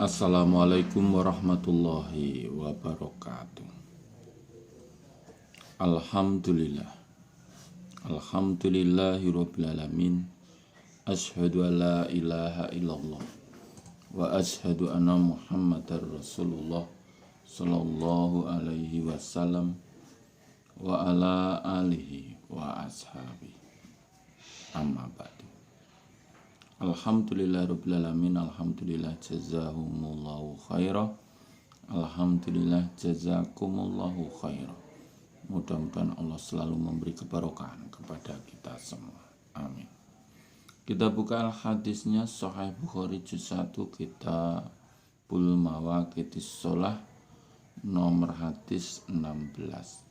Assalamualaikum warahmatullahi wabarakatuh. Alhamdulillah. Alhamdulillahirabbil alamin. Asyhadu an la ilaha illallah wa asyhadu anna Muhammadar Rasulullah sallallahu alaihi wasallam wa ala alihi wa ashabihi. Amma ba'du. Alhamdulillahirabbil alamin. Alhamdulillah jazahumullahu khairah. Alhamdulillah jazakumullahu khairah. Mudah-mudahan Allah selalu memberi keberkahan kepada kita semua. Amin. Kita buka hadisnya Sahih Bukhari juz 1 Kitabul Mawaqitis Shalah nomor hadis 16.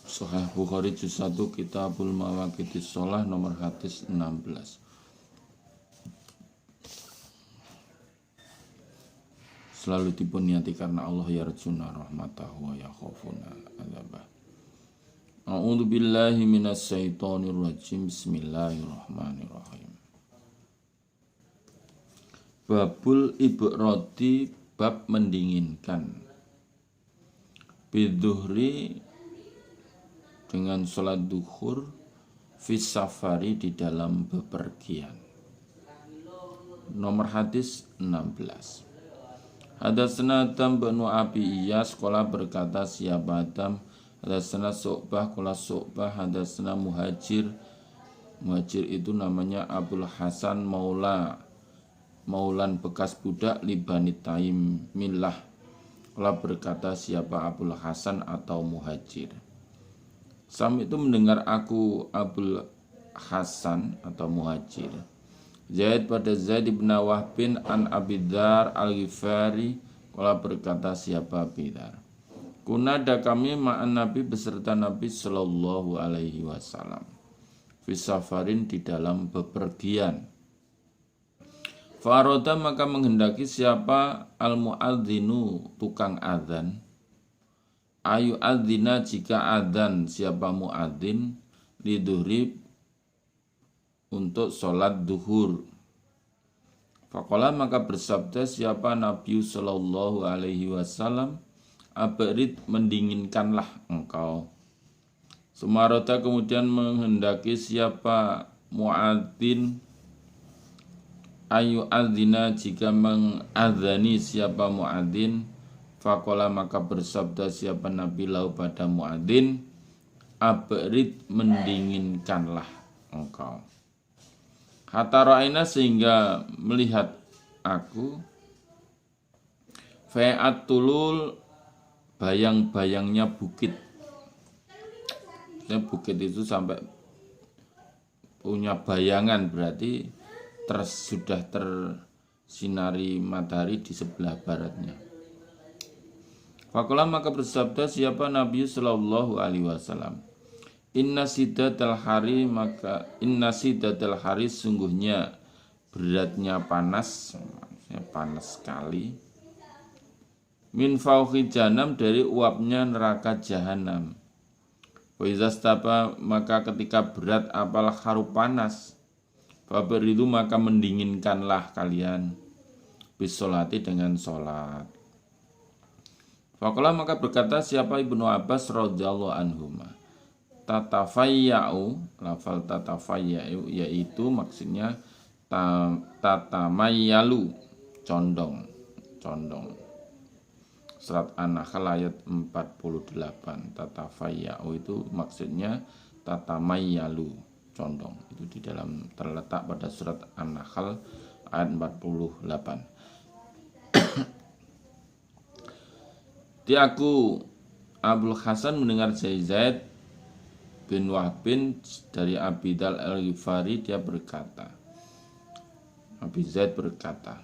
Sahih Bukhari juz 1 Kitabul Mawaqitis Shalah nomor hadis 16. Selalu dipuniati karena Allah yarjuna rahmatahu wa yakhafuna adzabah. A'udzu billahi minasy syaithanir rajim. Bismillahirrahmanirrahim. Babul ibrati, bab mendinginkan. Bidzuhri, dengan sholat duhur, fis safari, di dalam bepergian. Nomor hadis 16. Hadatsana Adam bin Abi Iyas qala berkata siapa Adam, hadatsana Syu'bah qala Syu'bah, hadatsana Muhajir. Muhajir itu namanya Abul Hasan Maulan bekas budak Libani Taim Millah. Qala berkata siapa Abul Hasan atau Muhajir. Sam itu mendengar aku Abul Hasan atau Muhajir. Zaid pada Zaid bin Wahbin an Abidar al-Ghifari. Qala berkata siapa Abidar. Kunada kami ma'an Nabi beserta Nabi sallallahu alaihi wasallam. Fisafarin, di dalam bepergian. Faroda, maka menghendaki siapa al-mu'adzinu, tukang adzan. Ayu adzina, jika adzan siapa muadzin liduhri, untuk sholat duhur. Faqala, maka bersabda siapa Nabi sallallahu alaihi wasallam, abrid, mendinginkanlah engkau. Sumarota, kemudian menghendaki siapa muadzin ayu adzina, jika mengadzani siapa muadzin. Faqala, maka bersabda siapa Nabi lau pada muadzin, abrid, mendinginkanlah engkau. Hatta ra'ina, sehingga melihat aku, fa'at tulul, bayang-bayangnya bukit. Bukit itu sampai punya bayangan, berarti sudah tersinari matahari di sebelah baratnya. Faqala, maka bersabda siapa Nabi sallallahu alaihi wasallam, inna sidatal hari, maka inna sidatal hari, sungguhnya beratnya panas, panas sekali. Min fauqi jahannam, dari uapnya neraka jahanam. Wa izastaba, maka ketika berat apal haru panas, faberidu, maka mendinginkanlah kalian, bisolati, dengan sholat. Faqala, maka berkata siapa Ibnu Abbas radhiyallahu anhuma, tatafayya'u, lafal tatafayya'u yaitu maksudnya tatamayyalu, condong. Surat An-Nahl ayat 48. Tatafayya'u itu maksudnya tatamayyalu, condong. Itu di dalam, terletak pada surat An-Nahl ayat 48. Di aku Abul Hasan mendengar Zaid bin Wahbin dari Abidal al-Ghifari, dia berkata, Abi Zaid berkata,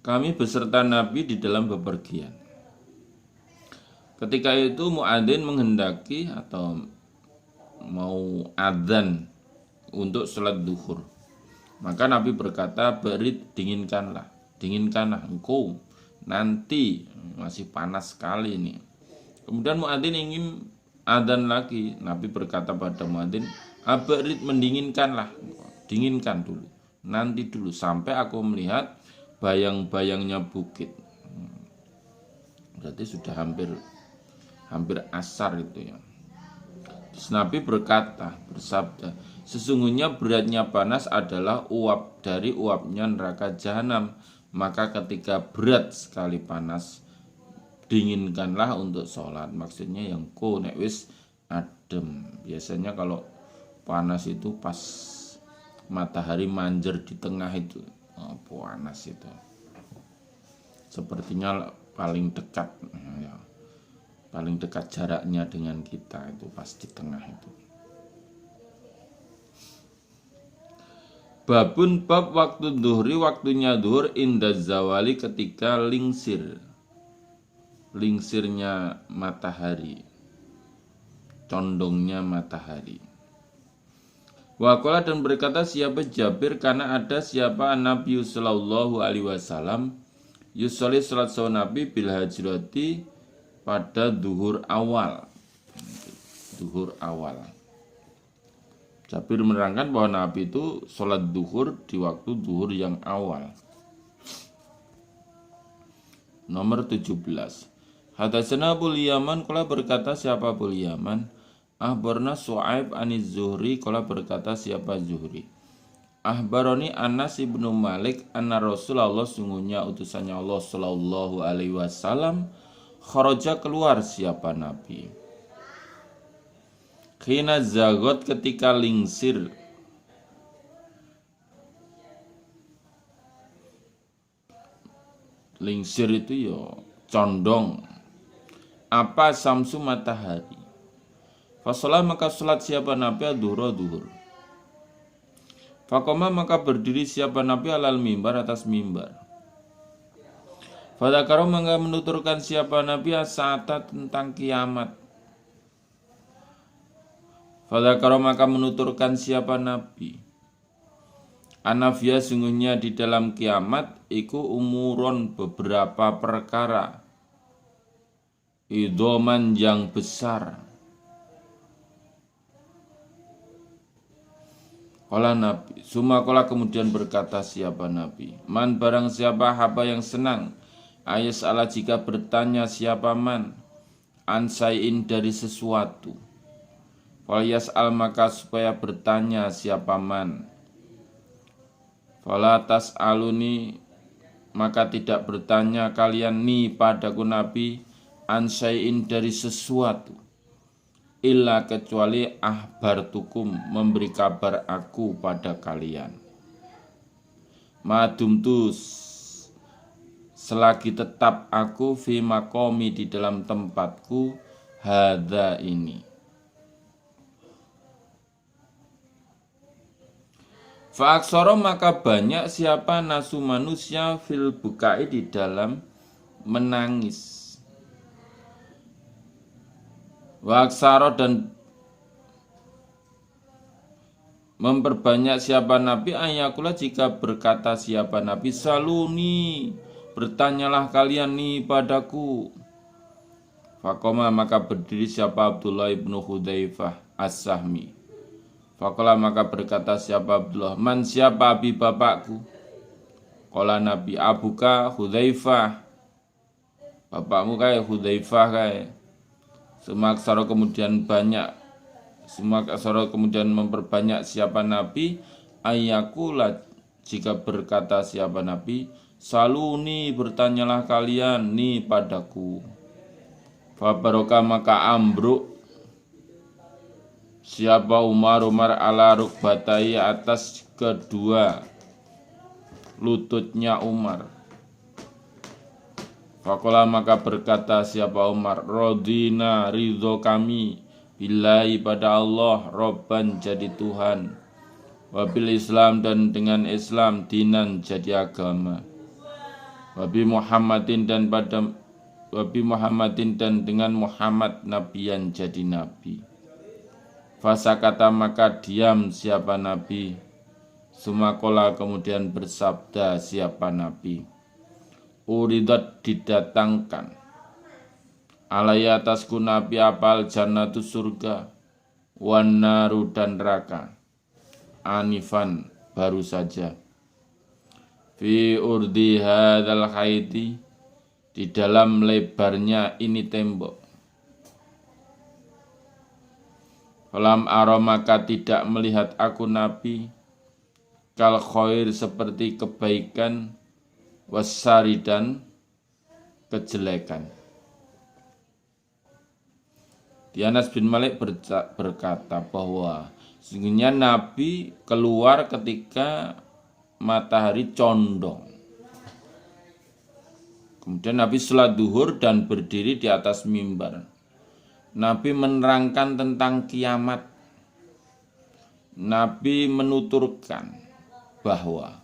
kami beserta Nabi di dalam bepergian. Ketika itu muadzin menghendaki atau mau adzan untuk sholat duhur. Maka Nabi berkata, berit, dinginkanlah engkau, nanti masih panas sekali ini. Kemudian muadzin ingin adzan lagi. Nabi berkata pada muadzin, "Abrid, mendinginkanlah, dinginkan dulu. Nanti dulu sampai aku melihat bayang-bayangnya bukit." Berarti sudah hampir asar itu ya. Terus Nabi bersabda, "Sesungguhnya beratnya panas adalah uap dari uapnya neraka jahanam. Maka ketika berat sekali panas, dinginkanlah untuk sholat." Maksudnya yang nek wis adem. Biasanya kalau panas itu pas matahari manjer di tengah itu, panas itu. Sepertinya paling dekat ya. Paling dekat jaraknya dengan kita itu pas di tengah itu. Babun bab waktu duhri, waktunya duhur inda zawali, ketika lingsirnya matahari, condongnya matahari. Waqala, dan berkata siapa Jabir, karena ada siapa Nabi sallallahu alaihi wasallam yusolli salat Nabi bil hajrati, pada duhur awal. Jabir menerangkan bahwa Nabi itu sholat duhur di waktu duhur yang awal. Nomor 17. Hadatsana Abul Yaman, qala berkata siapa Abul Yaman, ahbarna Su'aib aniz Zuhri, qala berkata siapa Zuhri, ahbaroni Anas ibnu Malik anna Rasulullah, sungguhnya utusannya Allah sallallahu alaihi wasallam, kharaja, keluar siapa Nabi, khina zagot, ketika lingsir itu ya condong apa samsu matahari. Fasolah, maka salat siapa Nabi duhur. Fakoma, maka berdiri siapa Nabi alal mimbar, atas mimbar. Fadzakara, maka menuturkan siapa Nabi as-sa'ata, tentang kiamat. Fadzakara, maka menuturkan siapa Nabi anafya, sungguhnya di dalam kiamat iku umuron, beberapa perkara, idoman yang besar. Kala Nabi, sumakola, kemudian berkata siapa Nabi, man, barang siapa, haba, yang senang, ayas ala, jika bertanya siapa man, ansaiin, dari sesuatu, falyas al, maka supaya bertanya siapa man, fala tas aluni, maka tidak bertanya kalian ni padaku Nabi, ansaiin, dari sesuatu, illa, kecuali ahbartukum, memberi kabar aku pada kalian, madumtus, selagi tetap aku, fi makomi, di dalam tempatku, hadza, ini. Fa'aksara, maka banyak siapa nasu, manusia, fil bukai, di dalam menangis. Wa'aksara, dan memperbanyak siapa Nabi, ayakula, jika berkata siapa Nabi, saluni, bertanyalah kalian nih padaku. Faqoma, maka berdiri siapa Abdullah ibnu Hudzaifah as-Sahmi. Faqala, maka berkata siapa Abdullah, man, siapa abi bapakku? Qala Nabi, abuka Hudzaifah, bapakmu kayak Hudzaifah kayak. Semaksara, kemudian memperbanyak siapa Nabi, ayakula, jika berkata siapa Nabi, saluni, bertanyalah kalian nih padaku. Fabaroka, maka ambruk siapa Umar ala rukbatai, atas kedua lututnya Umar. Fakola, maka berkata siapa Umar, rodina, ridho kami, billahi, pada Allah, robban, jadi Tuhan, wabil Islam, dan dengan Islam, dinan, jadi agama, wabi Muhammadin, dan dengan Muhammad, nabiyan, jadi nabi. Fasakata, maka diam siapa Nabi. Sumakola, kemudian bersabda siapa Nabi, uridat, didatangkan, alaya atasku nabi apal jannatu surga, wan naru dan neraka, anifan baru saja, fi urdi hadzal haiti di dalam lebarnya ini tembok. Falam ara maka tidak melihat aku nabi kal khair seperti kebaikan, wasari dan kejelekan. Anas bin Malik berkata bahwa sesungguhnya Nabi keluar ketika matahari condong. Kemudian Nabi sholat duhur dan berdiri di atas mimbar. Nabi menerangkan tentang kiamat. Nabi menuturkan bahwa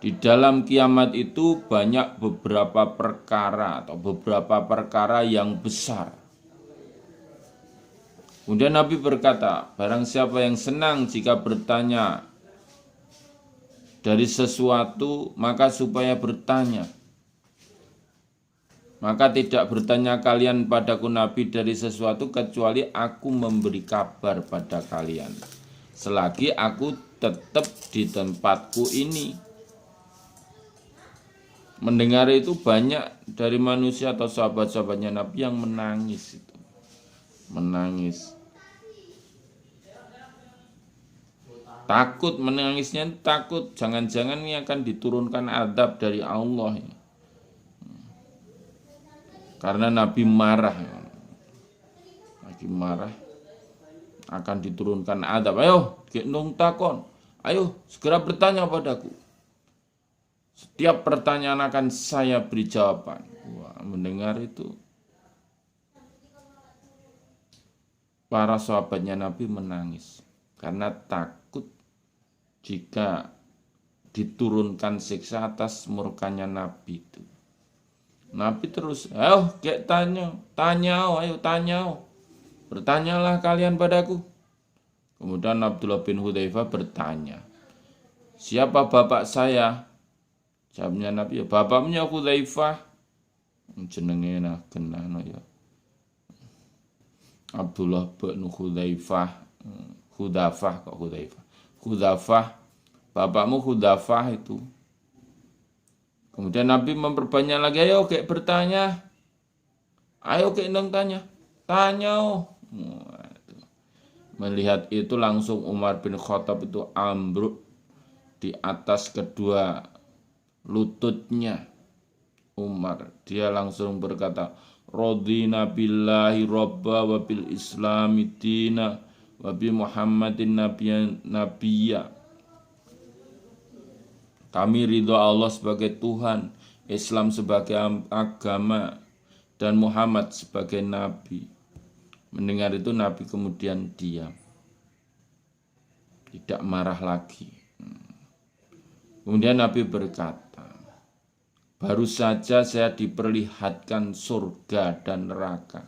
di dalam kiamat itu banyak beberapa perkara atau beberapa perkara yang besar. Kemudian Nabi berkata, barang siapa yang senang jika bertanya dari sesuatu, maka supaya bertanya. Maka tidak bertanya kalian padaku Nabi dari sesuatu kecuali aku memberi kabar pada kalian. Selagi aku tetap di tempatku ini. Mendengar itu banyak dari manusia atau sahabat-sahabatnya Nabi yang menangis itu. Menangis. Takut, menangisnya takut. Jangan-jangan ini akan diturunkan azab dari Allah. Karena Nabi marah. Nabi marah. Akan diturunkan azab. Ayo, gendong takon. Ayo, segera bertanya padaku. Setiap pertanyaan akan saya beri jawaban. Wah, mendengar itu, para sahabatnya Nabi menangis. Karena takut jika diturunkan siksa atas murkanya Nabi itu. Nabi terus, ayo kayak tanya, ayo tanya. Bertanyalah kalian padaku. Kemudian Abdullah bin Hudzaifah bertanya, siapa bapak saya? Jawabnya Nabi, ya bapaknya Hudzaifah. Jenenge nah genah ya. Abdullah bin Hudzaifah, Hudzafah kok Hudzaifah. Hudzafah, bapakmu Hudzafah itu. Kemudian Nabi memperbanyak lagi, ayo kayak bertanya. Ayo kayak nang tanya. Tanya. Melihat itu langsung Umar bin Khattab itu ambruk di atas kedua lututnya Umar. Dia langsung berkata, radina billahi robba wa bil islami dina wa bi muhammadin nabiyya. Kami ridho Allah sebagai Tuhan, Islam sebagai agama, dan Muhammad sebagai nabi. Mendengar itu Nabi kemudian diam, tidak marah lagi. Kemudian Nabi berkata, baru saja saya diperlihatkan surga dan neraka.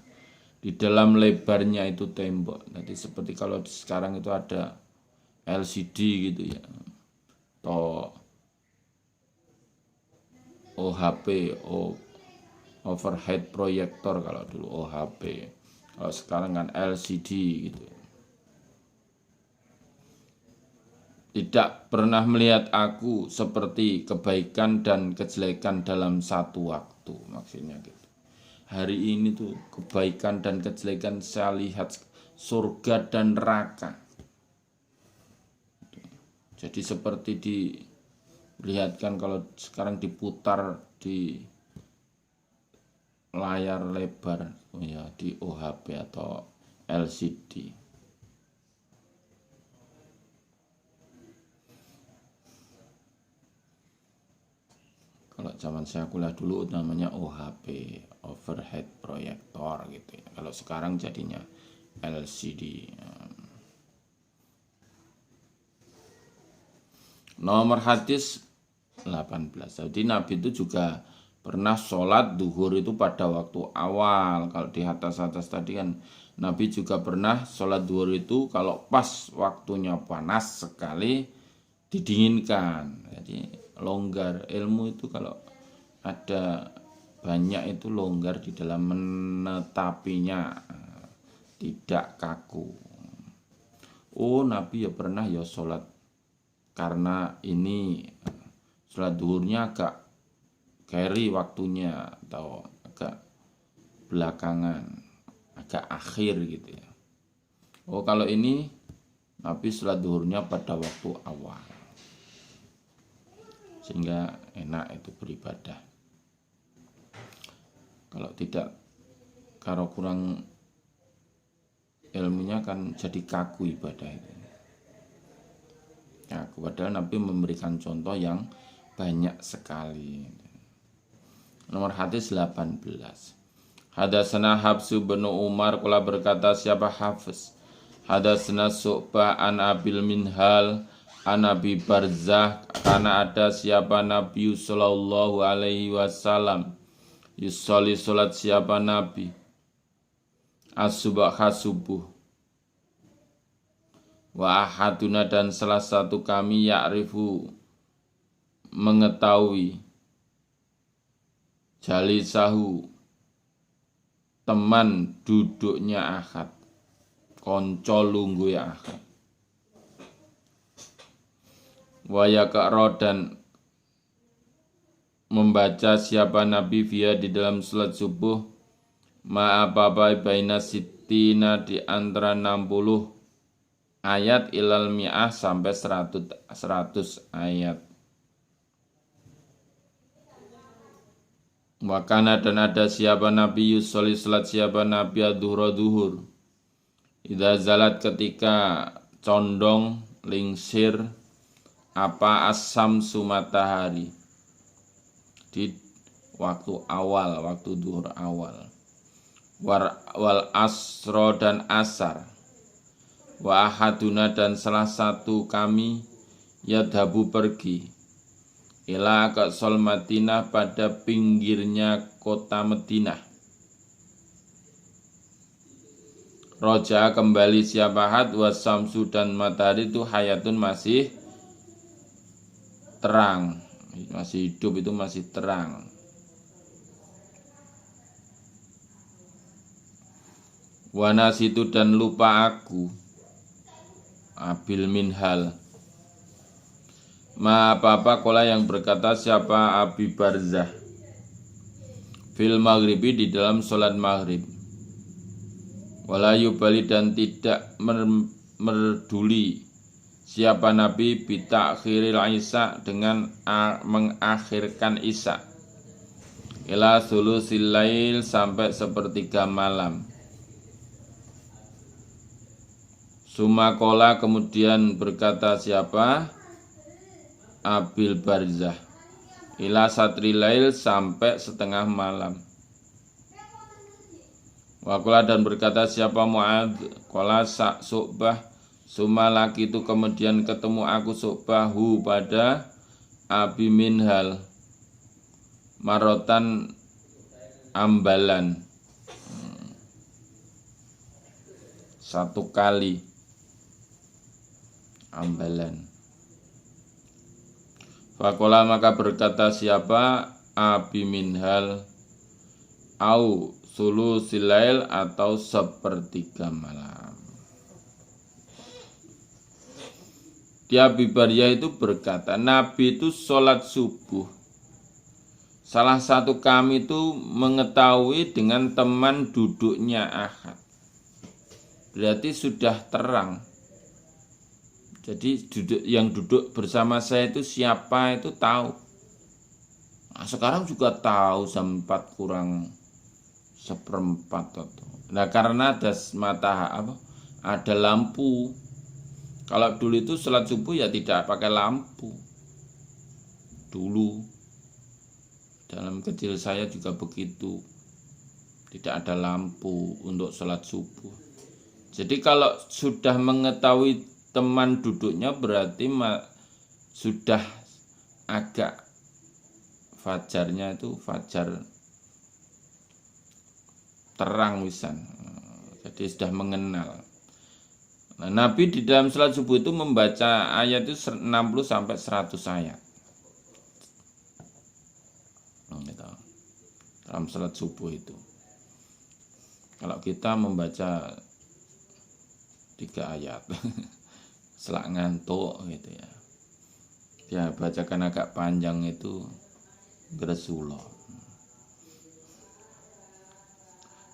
Di dalam lebarnya itu tembok. Jadi seperti kalau sekarang itu ada LCD gitu ya. Atau OHP, overhead projector kalau dulu OHP. Kalau sekarang kan LCD gitu. Tidak pernah melihat aku seperti kebaikan dan kejelekan dalam satu waktu, maksudnya gitu. Hari ini tuh kebaikan dan kejelekan saya lihat surga dan neraka. Jadi seperti dilihatkan kalau sekarang diputar di layar lebar, ya di OHP atau LCD. Kalau zaman saya kuliah dulu namanya OHP, overhead projector gitu ya. Kalau sekarang jadinya LCD. Nomor hadis 18. Jadi Nabi itu juga pernah sholat duhur itu pada waktu awal. Kalau di atas-atas tadi kan Nabi juga pernah sholat duhur itu kalau pas waktunya panas sekali didinginkan. Jadi longgar. Ilmu itu kalau ada banyak itu longgar di dalam menetapinya, tidak kaku. Oh, Nabi ya pernah ya sholat karena ini sholat duhurnya agak carry waktunya atau agak belakangan, agak akhir gitu ya. Oh, kalau ini Nabi sholat duhurnya pada waktu awal, sehingga enak itu beribadah. Kalau tidak, kalau kurang ilmunya kan jadi kaku ibadah itu. Kaku, padahal Nabi memberikan contoh yang banyak sekali. Nomor hadis 18. Hadatsana Hafsu bin Umar qala berkata siapa Hafiz. Hadatsana Su'bah an Abil Minhal an Abi Barzah karena ada siapa Nabi sallallahu alaihi wasallam yusolli salat siapa Nabi as-subha subuh wa ahaduna dan salah satu kami ya'rifu mengetahui jalisahu teman duduknya Ahad, konco lungguh ya Ahad, wa yaqra dan membaca siapa Nabi via di dalam salat subuh ma apa baina sittina di antara 60 ayat ilal mi'ah sampai 100 ayat. Wakana dan ada siapa Nabi yusolli salat siapa Nabi adzuhur duhur idza zalat ketika condong lingsir apa as-samsu matahari di waktu awal, waktu duhur awal. Wal asro dan asar. Wa ahaduna dan salah satu kami yadhabu pergi ila aqsal Madinah pada pinggirnya kota Madinah. Roja kembali siapa had wasamsu dan matahari itu hayatun masih terang, masih hidup, itu masih terang. Wanas itu dan lupa aku Abil Minhal ma apa-apa kola yang berkata siapa Abi Barzah fil maghribi di dalam sholat maghrib wala yubali dan tidak merduli siapa Nabi bitakhiril isya dengan mengakhirkan isya ila sulusil lail sampai sepertiga malam. Sumakola kemudian berkata siapa Abil Barzah ila satrilail sampai setengah malam. Wakola dan berkata siapa Mu'ad kola Su'bah suma laki itu kemudian ketemu aku Su'bahu pada Abi Minhal marotan ambalan satu kali ambalan. Fakola maka berkata siapa Abi Minhal au sulusilail atau sepertiga malam. Dia Abi Barzah itu berkata Nabi itu sholat subuh. Salah satu kami itu mengetahui dengan teman duduknya Ahad. Berarti sudah terang. Jadi yang duduk bersama saya itu siapa itu tahu. Nah, sekarang juga tahu jam 4 kurang seperempat. Nah karena ada ada lampu. Kalau dulu itu sholat subuh ya tidak pakai lampu. Dulu dalam kecil saya juga begitu. Tidak ada lampu untuk sholat subuh. Jadi kalau sudah mengetahui teman duduknya berarti sudah agak fajarnya itu fajar terang wisan. Jadi sudah mengenal. Nah, Nabi di dalam salat subuh itu membaca ayat itu 60 sampai 100 ayat. dalam salat subuh itu. Kalau kita membaca 3 ayat selak ngantuk gitu ya. Ya bacakan agak panjang itu Rasulullah.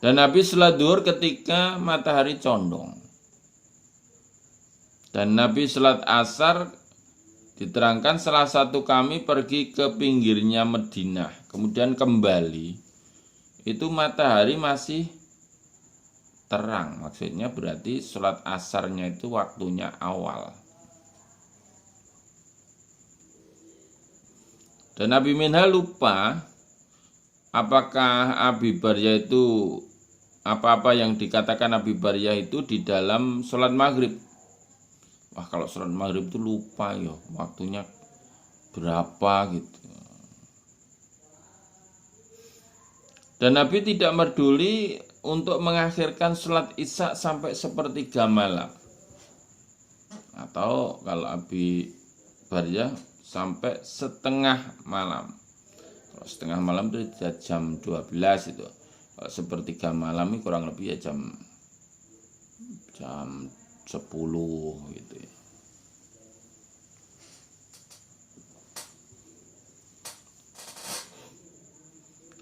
Dan Nabi salat duhur ketika matahari condong. Dan Nabi salat asar diterangkan salah satu kami pergi ke pinggirnya Madinah, kemudian kembali. Itu matahari masih terang, maksudnya berarti salat asarnya itu waktunya awal. Dan Abi Minhal lupa apakah Abi Baryah itu apa-apa yang dikatakan Abi Baryah itu di dalam sholat maghrib. Wah, kalau sholat maghrib itu lupa ya waktunya berapa gitu. Dan Nabi tidak peduli untuk mengakhirkan sholat isya sampai sepertiga malam. Atau kalau Abi Baryah sampai setengah malam. Kalau setengah malam itu jam 12 itu. Kalau sepertiga malam ini kurang lebih ya jam 10 gitu ya.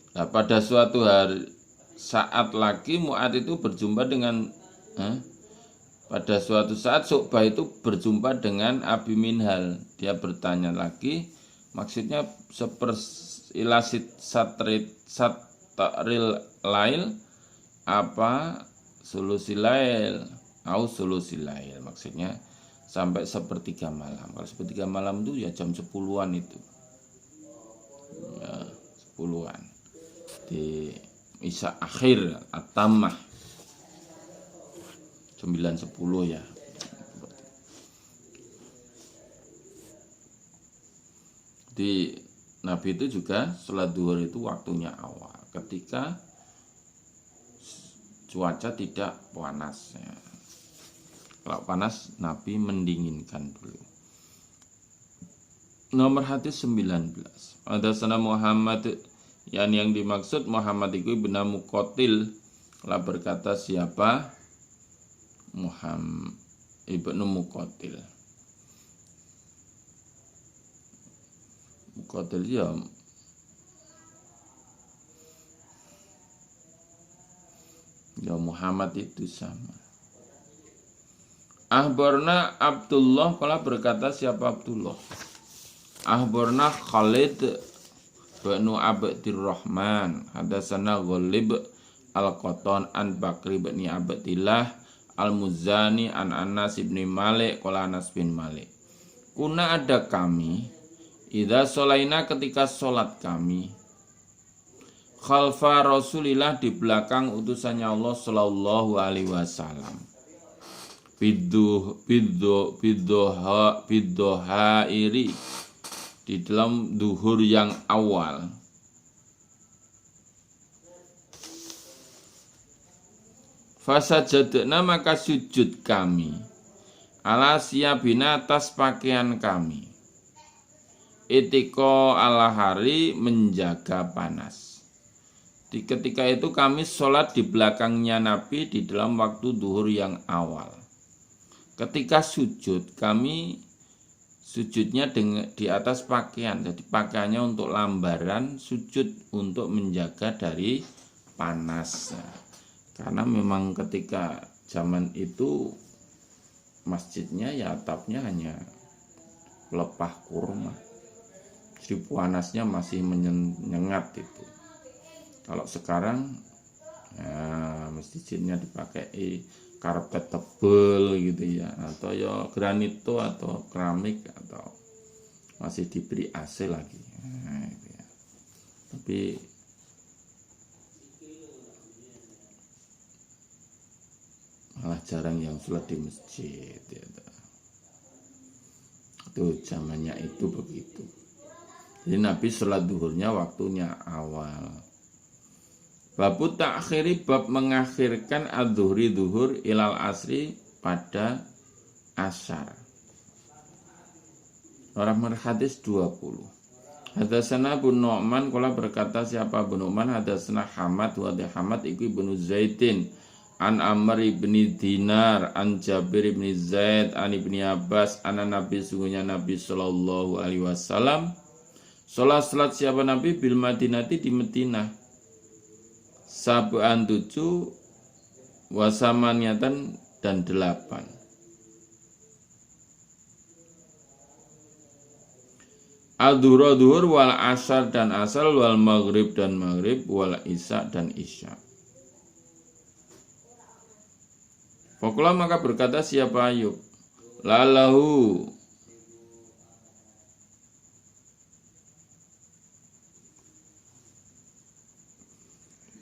Nah, pada suatu hari saat lagi Mu'ad itu berjumpa dengan pada suatu saat Syu'bah itu berjumpa dengan Abi Minhal. Dia bertanya lagi, maksudnya sepersilasit satril lail apa sulusilail au sulusilail, maksudnya sampai sepertiga malam. Kalau sepertiga malam itu ya jam 10-an itu ya 10-an di isya akhir at-tammah 9-10 ya. Di Nabi itu juga sholat duhur itu waktunya awal ketika cuaca tidak panas ya. Kalau panas Nabi mendinginkan dulu. Nomor hadis 19. Hadatsana Muhammad, yang dimaksud Muhammad itu ibnu Muqatil. Telah berkata siapa? Muhammad ibnu Muqatil. Muqatil ya Muhammad itu sama. Ahbarna Abdullah, kala berkata siapa Abdullah? Ahbarna Khalid bin Abdirrahman, hadatsana Ghalib al-Qattan an Bakri bin Abdillah al-Muzani an Anas bin Malik, qala Anas bin Malik. Kuna ada kami, idza sholaina ketika sholat kami, khalfa Rasulillah di belakang utusannya Allah sallallahu alaihi wasallam. Biddohairi di dalam duhur yang awal. Fasajadna maka sujud kami ala siyabina atas pakaian kami. Itiko ala hari menjaga panas. Di ketika itu kami sholat di belakangnya Nabi di dalam waktu duhur yang awal. Ketika sujud kami sujudnya di atas pakaian. Jadi pakaiannya untuk lambaran, sujud untuk menjaga dari panas. Karena memang ketika zaman itu masjidnya ya atapnya hanya pelepah kurma. Jadi panasnya masih menyengat itu. Kalau sekarang ya, masjidnya dipakai karpet tebel gitu ya, atau ya granito atau keramik, atau masih diberi AC lagi. Nah, gitu ya. Tapi malah jarang yang sholat di masjid ya. Itu zamannya itu begitu. Jadi Nabi sholat duhurnya waktunya awal. Babu ta'khiri, bab mengakhirkan adzuhri duhur ilal asri pada asar. Nomor hadis 20. Hadatsana Abu Nu'man qala berkata siapa Abu Nu'man hadatsana Hamad wa Hamad iku ibnu Zaidin an Amr ibni Dinar an Jabir ibni Zaid an ibni Abbas an Nabi sungguhnya Nabi sallallahu alaihi wasallam salat siapa Nabi bil Madinati di Madinah sab'an 7 wasamaniatan dan 8. Al-dhuhur dhuhur wal asar dan asar wal maghrib dan maghrib wal isya dan isya. Faqala maka berkata siapa Ayub, lalahu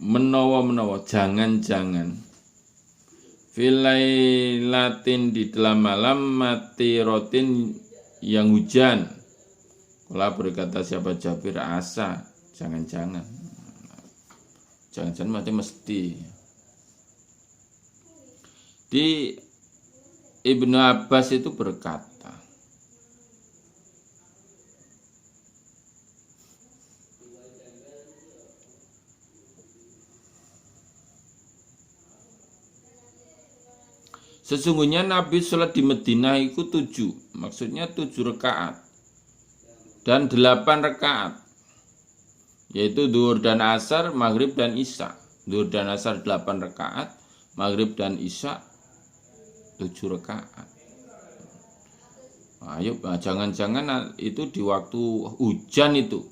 menawa jangan-jangan filailatin di dalam malam mati rotin yang hujan. Kala berkata siapa Jabir asa, jangan-jangan mati. Di Ibnu Abbas itu berkata, sesungguhnya Nabi sholat di Madinah itu 7, maksudnya 7 rakaat. Dan 8 rakaat, yaitu zuhur dan asar, maghrib dan isya. Zuhur dan asar 8 rakaat, maghrib dan isya 7 rakaat. Ayo, jangan-jangan itu di waktu hujan itu.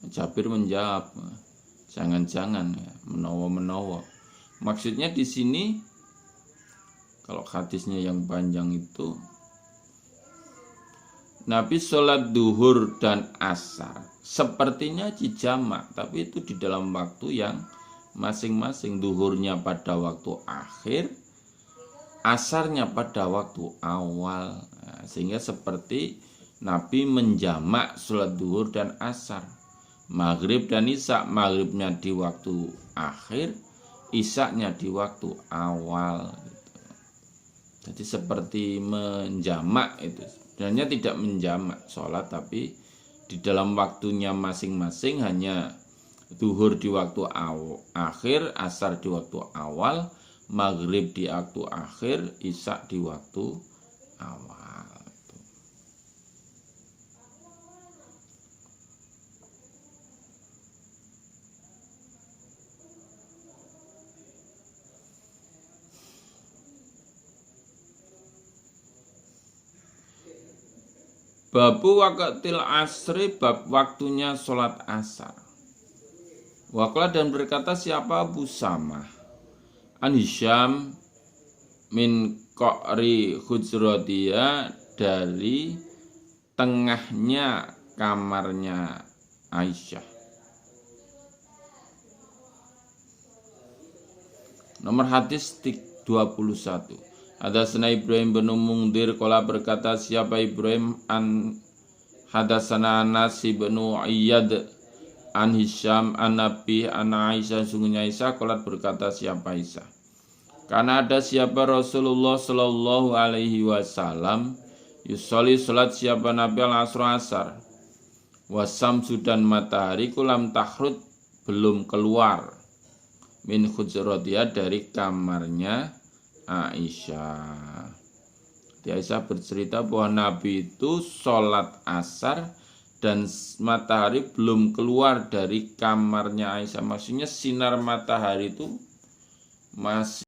Jabir menjawab, jangan-jangan ya, menawa. Maksudnya di sini, kalau hadisnya yang panjang itu, Nabi sholat duhur dan asar sepertinya dijamak, tapi itu di dalam waktu yang masing-masing. Duhurnya pada waktu akhir, asarnya pada waktu awal. Nah, sehingga seperti Nabi menjamak sholat duhur dan asar. Maghrib dan isya, maghribnya di waktu akhir, isyanya di waktu awal. Jadi seperti menjamak itu. Sebenarnya tidak menjamak sholat, tapi di dalam waktunya masing-masing hanya zuhur di waktu akhir, asar di waktu awal, maghrib di waktu akhir, isya di waktu awal. Babu waqtil asri, bab waktunya sholat asar. Waqala dan berkata siapa Abu Samah an Hisham min qa'ri hujratiyah, dari tengahnya kamarnya Aisyah. Nomor hadis 21. Hadasana Ibrahim bin Mungdir qala berkata siapa Ibrahim an hadasana Anas bin Iyad an Hisham an Nabi an Aisyah sungguhnya Aisyah qala berkata siapa Aisyah, karena ada siapa Rasulullah sallallahu alaihi wasallam yusolli salat siapa Nabi al-asr asar wasam sudan matahari kulam tahrud belum keluar min hujratiyah dari kamarnya Aisyah. Aisyah bercerita bahwa Nabi itu sholat asar dan matahari belum keluar dari kamarnya Aisyah. Maksudnya sinar matahari itu masih